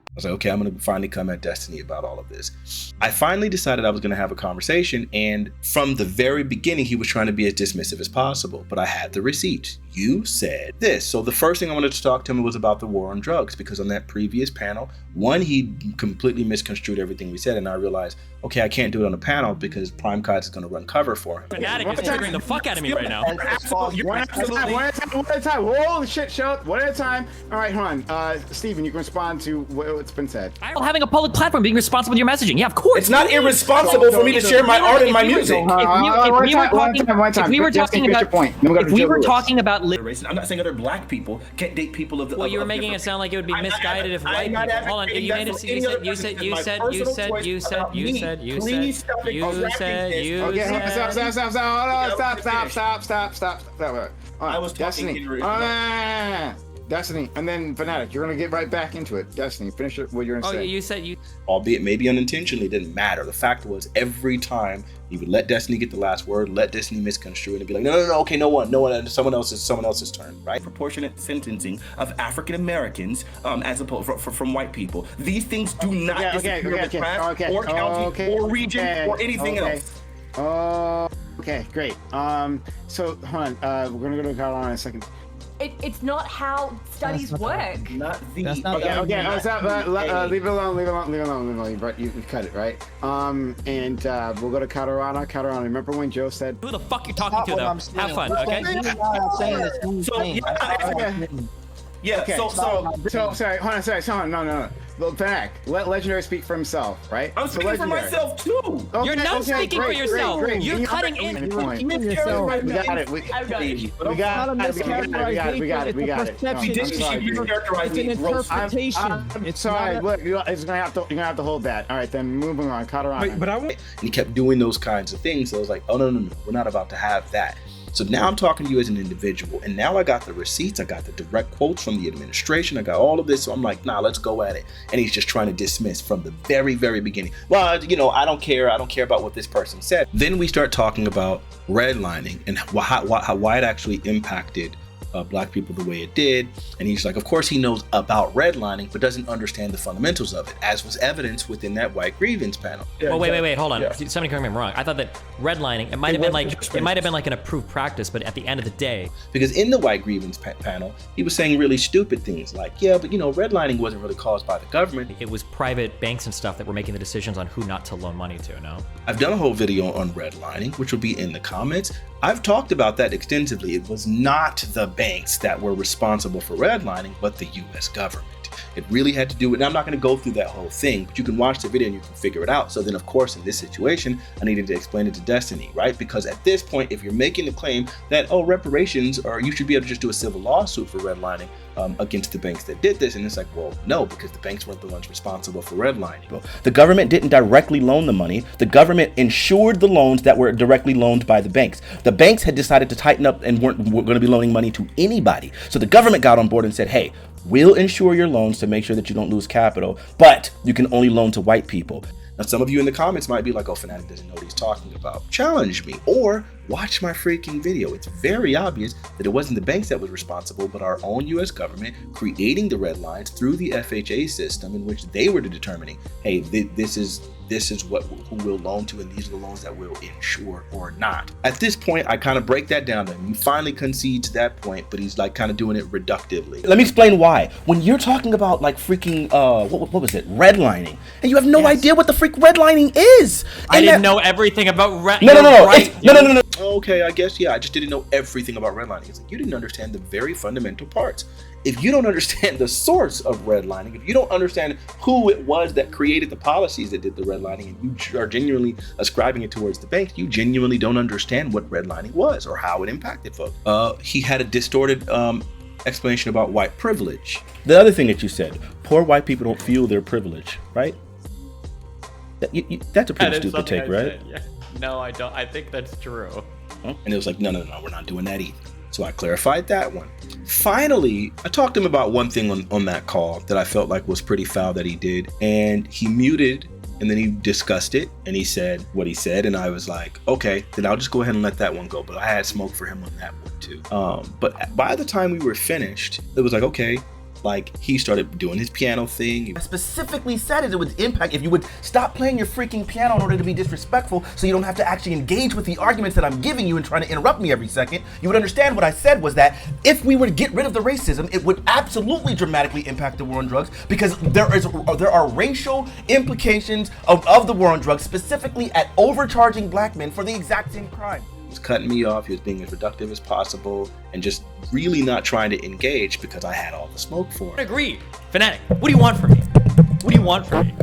I was like, okay, I'm going to finally come at Destiny about all of this. I finally decided I was going to have a conversation, and from the very beginning, he was trying to be as dismissive as possible, but I had the receipts. You said this. So the first thing I wanted to talk to him was about the war on drugs, because on that previous panel, one, he completely misconstrued everything we said, and I realized, okay, I can't do it on a panel because Prime Kite is going to run cover for him. Fanatic is triggering the fuck out of me right now. One at a time. Holy shit, show. One at a time. All right, hold on. Steven, you can respond to what's been said. I'm having a public platform, being responsible with your messaging. Yeah, of course. It's not irresponsible for me to share my art and my music. If we were talking about I'm not saying other black people can't date people of the. Well, you were making it sound like it would be misguided if white people. Hold on, you made it. You said. Stop. I was Destiny. Destiny, and then Fanatiq. You're gonna get right back into it. Destiny, finish it. What you're gonna say? Oh, you said you. Albeit maybe unintentionally, didn't matter. The fact was, every time he would let Destiny get the last word, let Destiny misconstrue it, and be like, no, okay, no one, someone else's turn, right? Proportionate sentencing of African Americans, as opposed from white people. These things do not disappear with class or county or region or anything else. Okay, great. So hold on. We're gonna go to Carolina in a second. It's not how studies work. Not the. Okay. Leave it alone. Right, you cut it, right? And we'll go to Colorado. Remember when Joe said, "Who the fuck you talking to, though? Have fun, okay?" Sorry. Hold on. No. Fanatiq, let Legendary speak for himself, right? I'm speaking for myself too. Okay, You're not speaking for yourself. Great. You're cutting in. We got it. We got it. It's an interpretation. I'm sorry. Look, you're gonna have to hold that. All right, then moving on. Colorado. But and he kept doing those kinds of things. So I was like, oh no, we're not about to have that. So now I'm talking to you as an individual, and now I got the receipts, I got the direct quotes from the administration, I got all of this, so I'm like, nah, let's go at it. And he's just trying to dismiss from the very, very beginning. Well, I don't care about what this person said. Then we start talking about redlining and why it actually impacted black people the way it did, and he's like, of course he knows about redlining, but doesn't understand the fundamentals of it, as was evidenced within that white grievance panel. Well, wait, hold on. Yeah. Somebody correct me if I'm wrong. I thought that redlining, it might have been like an approved practice, but at the end of the day, because in the white grievance panel, he was saying really stupid things like, yeah, but redlining wasn't really caused by the government. It was private banks and stuff that were making the decisions on who not to loan money to. No, I've done a whole video on redlining, which will be in the comments. I've talked about that extensively. It was not the banks that were responsible for redlining, but the US government. It really had to do with, and I'm not going to go through that whole thing, but you can watch the video and you can figure it out. So then, of course, in this situation, I needed to explain it to Destiny, right? Because at this point, if you're making the claim that, reparations, or you should be able to just do a civil lawsuit for redlining against the banks that did this, and it's like, well, no, because the banks weren't the ones responsible for redlining. Well, the government didn't directly loan the money. The government insured the loans that were directly loaned by the banks. The banks had decided to tighten up and weren't going to be loaning money to anybody. So the government got on board and said, hey, we'll insure your loans to make sure that you don't lose capital, but you can only loan to white people. Now, some of you in the comments might be like, oh, Fanatiq doesn't know what he's talking about. Challenge me, or watch my freaking video. It's very obvious that it wasn't the banks that was responsible, but our own US government creating the red lines through the FHA system, in which they were determining, hey, this is who we'll loan to, and these are the loans that we'll insure or not. At this point, I kind of break that down to him. He finally concedes to that point, but he's like kind of doing it reductively. Let me explain why. When you're talking about like freaking, what was it? Redlining, and you have no idea what the freak redlining is. I didn't know everything about No. Okay, I guess, yeah, I just didn't know everything about redlining. It's like, you didn't understand the very fundamental parts. If you don't understand the source of redlining, if you don't understand who it was that created the policies that did the redlining, and you are genuinely ascribing it towards the banks, you genuinely don't understand what redlining was or how it impacted folks. He had a distorted explanation about white privilege. The other thing that you said, poor white people don't feel their privilege, right? That's a pretty stupid take, right? Yeah. No, I don't. I think that's true. And it was like, no, we're not doing that either. So I clarified that one. Finally, I talked to him about one thing on that call that I felt like was pretty foul that he did. And he muted, and then he discussed it, and he said what he said. And I was like, okay, then I'll just go ahead and let that one go. But I had smoke for him on that one. to. But by the time we were finished, it was like, okay, like he started doing his piano thing. I specifically said it would impact if you would stop playing your freaking piano in order to be disrespectful so you don't have to actually engage with the arguments that I'm giving you and trying to interrupt me every second. You would understand what I said was that if we were to get rid of the racism, it would absolutely dramatically impact the war on drugs because there are racial implications of the war on drugs, specifically at overcharging black men for the exact same crime. He was cutting me off, he was being as reductive as possible, and just really not trying to engage because I had all the smoke for him. Agreed. Fanatic, what do you want from me? What do you want from me?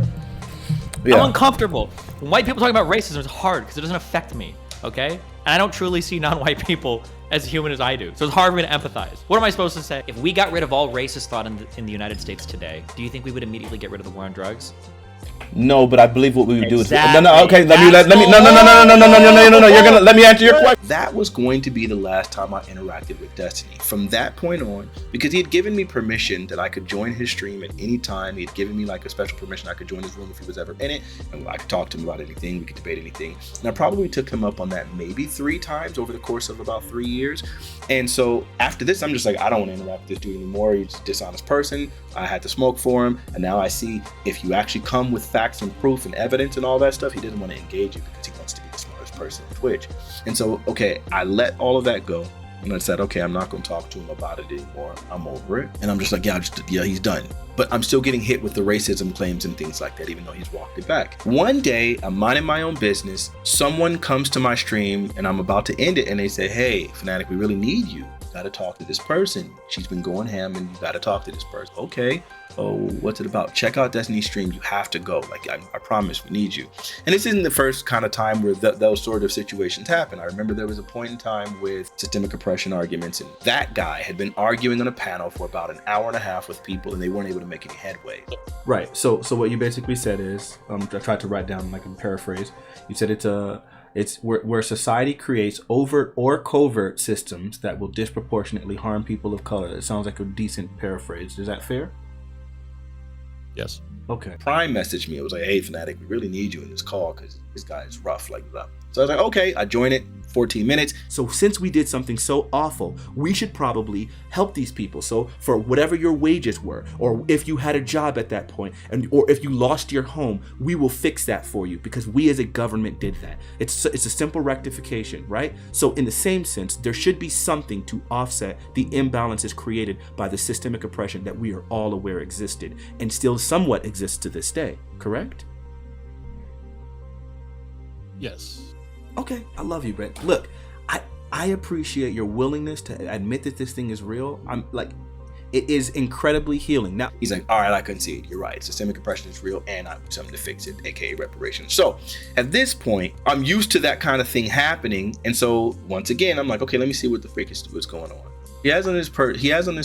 Yeah. I'm uncomfortable. When white people talk about racism, it's hard because it doesn't affect me, okay? And I don't truly see non-white people as human as I do. So it's hard for me to empathize. What am I supposed to say? If we got rid of all racist thought in the United States today, do you think we would immediately get rid of the war on drugs? No, but I believe what we would do is Exactly. okay. Let me no. You're gonna let me answer your question. That was going to be the last time I interacted with Destiny. From that point on, because he had given me permission that I could join his stream at any time. He had given me like a special permission I could join his room if he was ever in it, and I could talk to him about anything. We could debate anything. And I probably took him up on that maybe 3 times over the course of about 3 years. And so after this, I'm just like, I don't want to interact with this dude anymore. He's a dishonest person. I had to smoke for him, and now I see if you actually come with facts and proof and evidence and all that stuff, he doesn't want to engage you because he wants to be the smartest person on Twitch. And so, okay, I let all of that go, and I said, okay, I'm not going to talk to him about it anymore. I'm over it. And I'm just like, yeah, he's done. But I'm still getting hit with the racism claims and things like that, even though he's walked it back. One day, I'm minding my own business. Someone comes to my stream, and I'm about to end it, and they say, hey, Fanatiq, we really need you. You got to talk to this person. She's been going ham, and you got to talk to this person. Okay. Oh, what's it about? Check out Destiny's stream. You have to go. Like, I promise we need you. And this isn't the first kind of time where those sort of situations happen. I remember there was a point in time with systemic oppression arguments, and that guy had been arguing on a panel for about an hour and a half with people, and they weren't able to make any headway. Right. So what you basically said is, I tried to write down like a paraphrase. You said it's where society creates overt or covert systems that will disproportionately harm people of color. It sounds like a decent paraphrase. Is that fair? Yes. Okay. Prime messaged me. It was like, hey, Fanatiq, we really need you in this call because this guy is rough like that. So I was like, okay, I joined it. 14 minutes. So since we did something so awful, we should probably help these people. So for whatever your wages were, or if you had a job at that point, or if you lost your home, we will fix that for you because we as a government did that. It's a simple rectification, right? So in the same sense, there should be something to offset the imbalances created by the systemic oppression that we are all aware existed and still somewhat exists to this day, correct? Yes. Okay, I love you, Brett. Look, I appreciate your willingness to admit that this thing is real. I'm like, it is incredibly healing. Now, he's like, all right, I concede. You're right. Systemic oppression is real, and I do something to fix it, aka reparations. So at this point, I'm used to that kind of thing happening, and so once again, I'm like, okay, let me see what the freak is what's going on. He has on this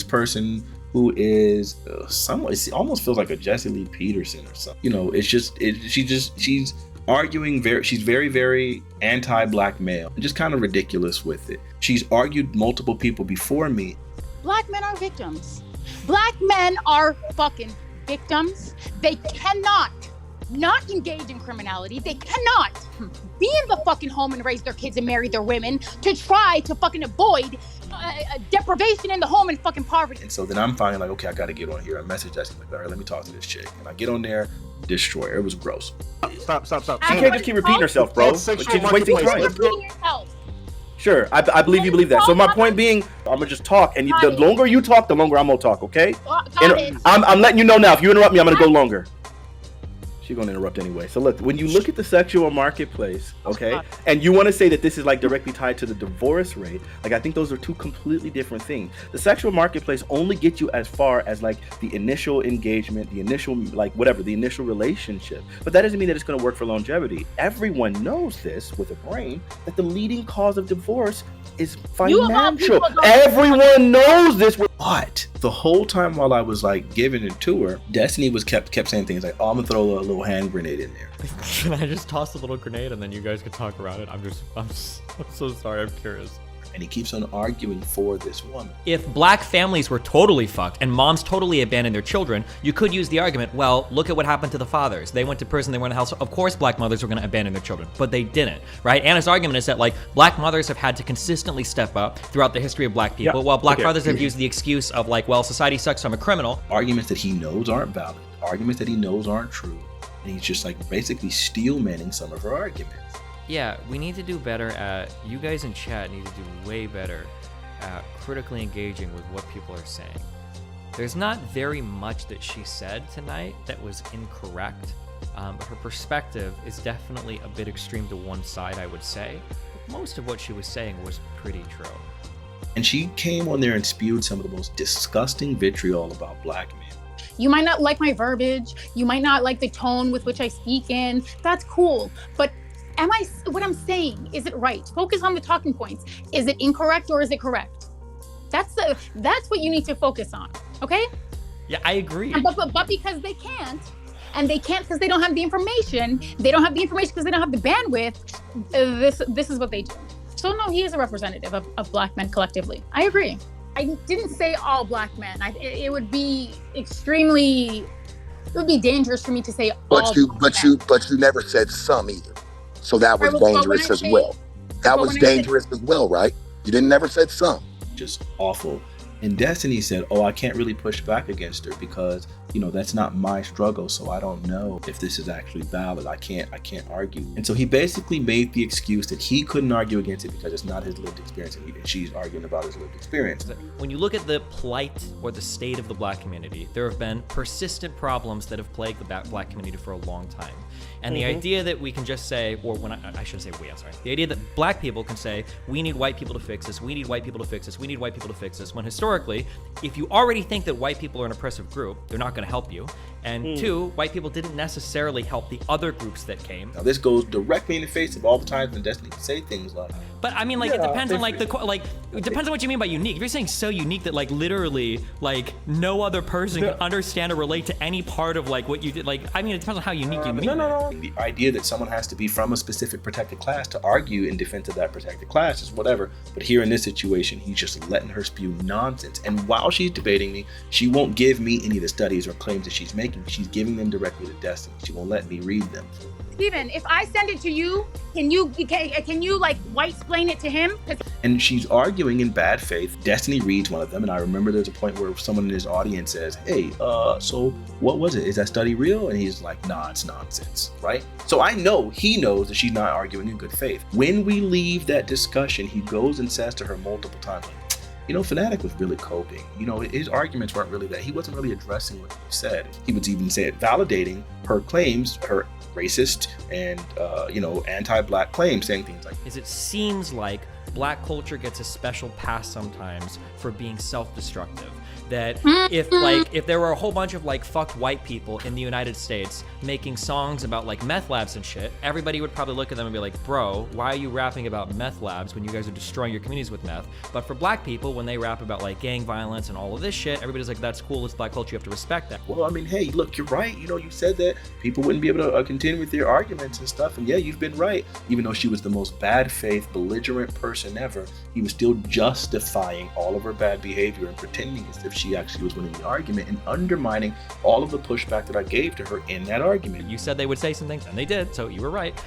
person who is somewhat. It almost feels like a Jesse Lee Peterson or something. You know, she's arguing she's very anti-black male and just kind of ridiculous with it. She's argued multiple people before me. Black men are victims. Black men are fucking victims. They cannot not engage in criminality. They cannot be in the fucking home and raise their kids and marry their women to try to fucking avoid deprivation in the home and fucking poverty. And so then I'm finally like, okay, I gotta get on here. I messaged Jesse, like, all right, let me talk to this chick. And I get on there, destroy her. It was gross. Stop. She I can't just keep repeating herself, bro. She's wasting time. Repeating yourself. Sure, I believe you believe that. So my point being, I'm gonna just talk, and the longer you talk, the longer I'm gonna talk, okay? I'm letting you know now, if you interrupt me, I'm gonna go longer. She's gonna interrupt anyway. So look, when you look at the sexual marketplace, okay, and you want to say that this is like directly tied to the divorce rate, like I think those are two completely different things. The sexual marketplace only gets you as far as like the initial engagement, the initial like whatever, the initial relationship. But that doesn't mean that it's gonna work for longevity. Everyone knows this with a brain that the leading cause of divorce is financial. Everyone knows this. But the whole time while I was like giving it to her, Destiny was kept saying things like, oh, I'm gonna throw a little hand grenade in there. Can I just toss a little grenade and then you guys can talk around it? I'm so sorry. I'm curious. and he keeps on arguing for this woman. If black families were totally fucked and moms totally abandoned their children, you could use the argument, well, look at what happened to the fathers. They went to prison, they went to hell, so of course black mothers were gonna abandon their children, but they didn't, right? Anna's argument is that like black mothers have had to consistently step up throughout the history of black people, while black fathers have used the excuse of like, well, society sucks, so I'm a criminal. Arguments that he knows aren't valid, arguments that he knows aren't true, and he's just like basically steelmanning some of her arguments. Yeah, we need to do better at, you guys in chat need to do way better at critically engaging with what people are saying. There's not very much that she said tonight that was incorrect, but her perspective is definitely a bit extreme to one side, I would say. But most of what she was saying was pretty true. And she came on there and spewed some of the most disgusting vitriol about black men. You might not like my verbiage. You might not like the tone with which I speak in. That's cool. But what I'm saying, is it right? Focus on the talking points. Is it incorrect or is it correct? That's what you need to focus on, okay? Yeah, I agree. But because they can't, and they can't because they don't have the information, because they don't have the bandwidth, this is what they do. So no, he is a representative of black men collectively. I agree. I didn't say all black men. It would be dangerous for me to say all black men. But you never said some either. So that was dangerous as well. That was dangerous as well, right? You didn't never said some. Just awful. And Destiny said, oh, I can't really push back against her because, you know, that's not my struggle. So I don't know if this is actually valid. I can't argue. And so he basically made the excuse that he couldn't argue against it because it's not his lived experience. And she's arguing about his lived experience. When you look at the plight or the state of the black community, there have been persistent problems that have plagued the black community for a long time. And the idea that we can just say, or when I shouldn't say we, I'm sorry. The idea that black people can say, we need white people to fix this, we need white people to fix this, we need white people to fix this, when historically, if you already think that white people are an oppressive group, they're not gonna help you. And two, white people didn't necessarily help the other groups that came. Now this goes directly in the face of all the times when Destiny would say things like, but I mean, like, it depends on it depends on what you mean by unique. If you're saying so unique that like literally like no other person can understand or relate to any part of like what you did, like, I mean, it depends on how unique you mean. The idea that someone has to be from a specific protected class to argue in defense of that protected class is whatever. But here in this situation, he's just letting her spew nonsense. And while she's debating me, she won't give me any of the studies or claims that she's making. She's giving them directly to Destiny. She won't let me read them. Steven, if I send it to you, can you like white-splain it to him? And she's arguing in bad faith. Destiny reads one of them, and I remember there's a point where someone in his audience says, hey, so what was it? Is that study real? And he's like, nah, it's nonsense, right? So I know he knows that she's not arguing in good faith. When we leave that discussion, he goes and says to her multiple times, like, you know, Fanatiq was really coping. You know, his arguments weren't really that. He wasn't really addressing what he said. He was even validating her claims, her racist and, anti-black claims, saying things like, it seems like black culture gets a special pass sometimes for being self-destructive. That if there were a whole bunch of like fucked white people in the United States making songs about like meth labs and shit, everybody would probably look at them and be like, bro, why are you rapping about meth labs when you guys are destroying your communities with meth? But for black people, when they rap about like gang violence and all of this shit, everybody's like, that's cool, it's black culture, you have to respect that. Well, I mean, hey, look, you're right. You know, you said that people wouldn't be able to continue with their arguments and stuff. And yeah, you've been right. Even though she was the most bad faith, belligerent person ever, he was still justifying all of her bad behavior and pretending as if she actually was winning the argument and undermining all of the pushback that I gave to her in that argument. You said they would say some things, and they did, so you were right.